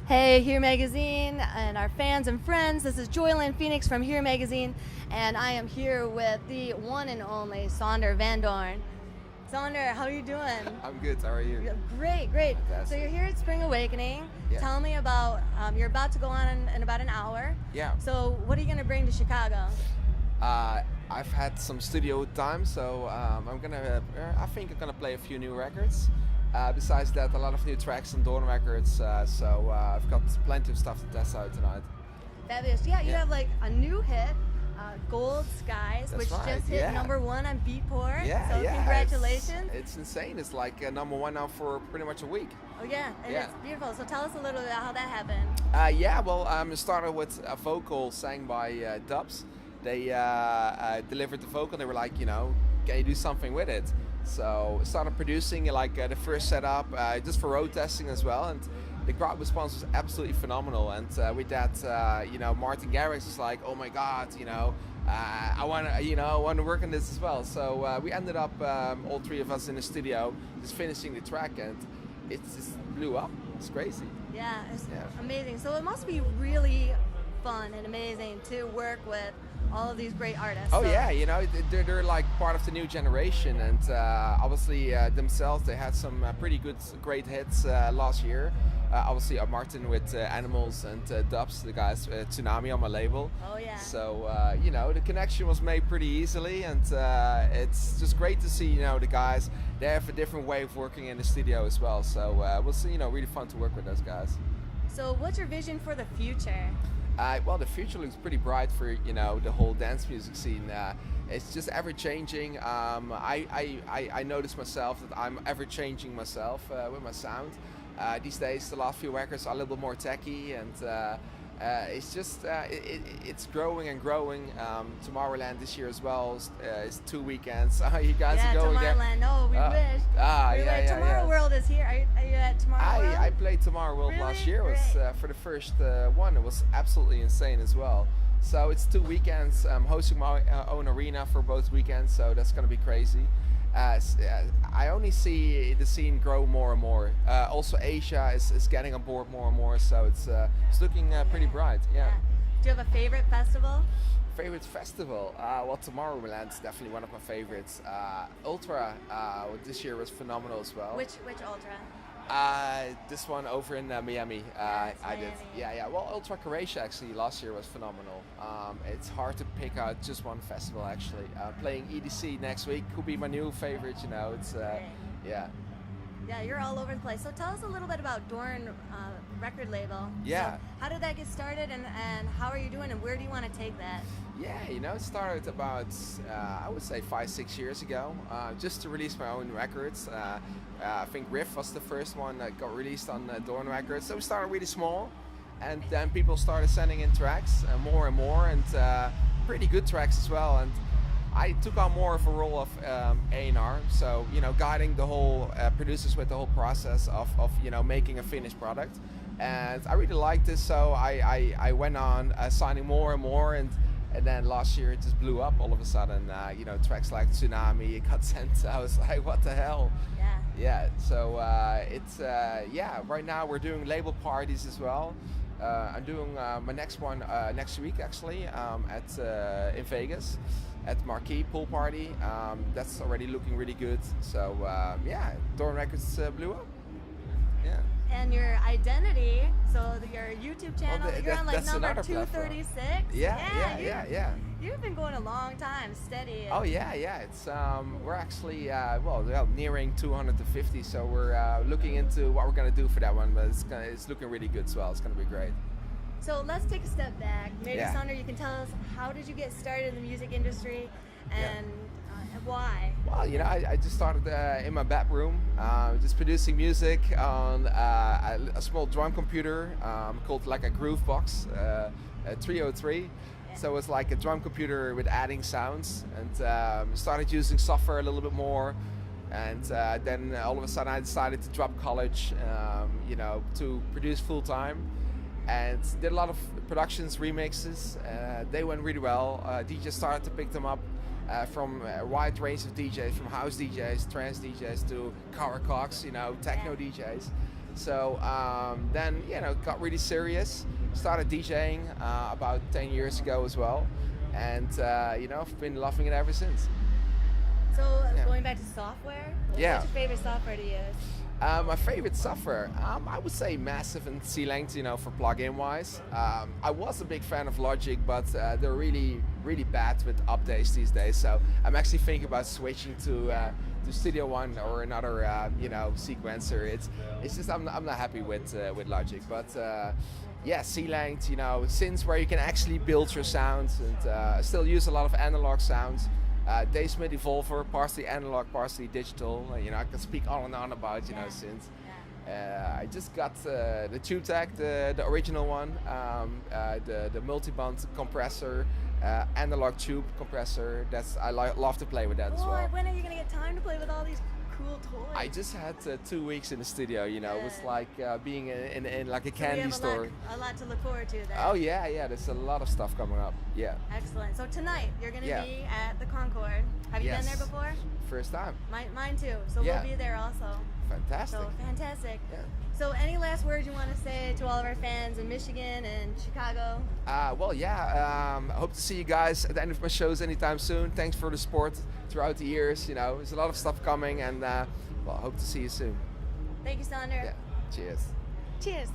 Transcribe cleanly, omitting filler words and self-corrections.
Hey, Here Magazine and our fans and friends. This is Joylyn Phoenix from Here Magazine, and I am here with the one and only Sonder Van Dorn. Sonder, how are you doing? I'm good. How are you? Great, great. Fantastic. So you're here at Spring Awakening. Yeah. Tell me about, you're about to go on in about an hour. Yeah. So what are you going to bring to Chicago? I've had some studio time, so I think I'm gonna play a few new records. Besides that, a lot of new tracks on Doorn records. So I've got plenty of stuff to test out tonight. Fabulous. Yeah, you Yeah. have like a new hit, Gold Skies, That's which right, just hit yeah. #1 on Beatport. Yeah, so yeah. congratulations. It's insane. It's like #1 now for pretty much a week. Oh yeah, and Yeah. it's beautiful. So tell us a little bit about how that happened. It started with a vocal sang by Dubs. They delivered the vocal. They were like, can you do something with it? So started producing the first setup just for road testing as well, and the crowd response was absolutely phenomenal. And with that, Martin Garrix was like, oh my God, I want to work on this as well. So we ended up all three of us in the studio just finishing the track, and it just blew up. It's crazy. Yeah, it's Yeah. amazing. So it must be really fun and amazing to work with all of these great artists. Oh So- yeah, they're like part of the new generation, and obviously themselves they had some great hits last year. Obviously Martin with Animals and Dubs, the guys Tsunami on my label. Oh yeah. So the connection was made pretty easily, and it's just great to see the guys. They have a different way of working in the studio as well. So it was really fun to work with those guys. So what's your vision for the future? Well, the future looks pretty bright for the whole dance music scene. It's just ever changing. I notice myself that I'm ever changing myself with my sound. These days, the last few records are a little bit more techy, and it's just it's growing and growing. Tomorrowland this year as well is 2 weekends. You guys are going there. Tomorrowland. No, we wish. We wish. Tomorrow World is here. Are you at Tomorrow World? I played Tomorrow World Really? last year. It was Great. for the first one. It was absolutely insane as well. So it's 2 weekends. I'm hosting my own arena for both weekends, so that's going to be crazy. I only see the scene grow more and more. Also, Asia is getting on board more and more, so it's looking pretty bright. Yeah. Do you have a favorite festival? Favorite festival? Well, Tomorrowland is definitely one of my favorites. Ultra this year was phenomenal as well. Which Ultra? This one over in Miami. Yes, I did. Miami. Yeah. Well, Ultra Croatia actually last year was phenomenal. It's hard to pick out just one festival actually. Playing EDC next week could be my new favorite. It's Great. yeah. Yeah, you're all over the place. So tell us a little bit about Doorn record label. Yeah. So how did that get started, and how are you doing, and where do you want to take that? Yeah, it started about, I would say 5-6 years ago, just to release my own records. I think Riff was the first one that got released on Doorn Records. So we started really small, and then people started sending in tracks, more and more, and pretty good tracks as well. And I took on more of a role of A&R, so guiding the whole producers with the whole process of making a finished product. And I really liked this, so I went on signing more and more, and then last year it just blew up all of a sudden. Tracks like Tsunami got sent. I was like, what the hell? Yeah. Yeah. So it's right now we're doing label parties as well. I'm doing my next one next week actually in Vegas at Marquee Pool Party. That's already looking really good. So Doorn Records blew up. Yeah. And your identity, so your YouTube channel, Well, you're on like that's number another platform. 236. Yeah. You've been going a long time, steady. Oh yeah. It's we're actually nearing 250, so we're looking into what we're gonna do for that one. But it's looking really good as well. It's gonna be great. So let's take a step back. Maybe Yeah. Sonder, you can tell us, how did you get started in the music industry, and why? Well, I just started in my bedroom, just producing music on a small drum computer called like a Groove Box, a 303. Yeah. So it was like a drum computer with adding sounds, and started using software a little bit more. And then all of a sudden I decided to drop college, to produce full time. And did a lot of productions, remixes. They went really well. DJs started to pick them up. From a wide range of DJs, from house DJs, trance DJs to car cocks, techno DJs. So then, got really serious. Started DJing about 10 years ago as well. And, I've been loving it ever since. So going back to software, what's your favorite software to use? My favorite software, I would say Massive and C-Length, for plugin wise. I was a big fan of Logic, but they're really, really bad with updates these days. So I'm actually thinking about switching to Studio One or another, sequencer. It's just I'm not happy with Logic, but C-Length, synths where you can actually build your sounds, and I still use a lot of analog sounds. Daysmith Evolver, partially analog, partially digital. I can speak on and on about synths. I just got the TubeTech, the original one, the multi-band compressor, analog tube compressor. I love to play with that as well. When are you gonna get time to play with all these cool toys? I just had 2 weeks in the studio. It was like being in like a candy store. A lot to look forward to then. Oh yeah. There's a lot of stuff coming up. Yeah. Excellent. So tonight you're gonna be at the Concord. Have you been there before? First time. Mine too. So we'll be there also. Fantastic. So fantastic. Yeah. So any last words you want to say to all of our fans in Michigan and Chicago? I hope to see you guys at the end of my shows anytime soon. Thanks for the support throughout the years. There's a lot of stuff coming, and I hope to see you soon. Thank you, Sonder. Yeah. Cheers. Cheers.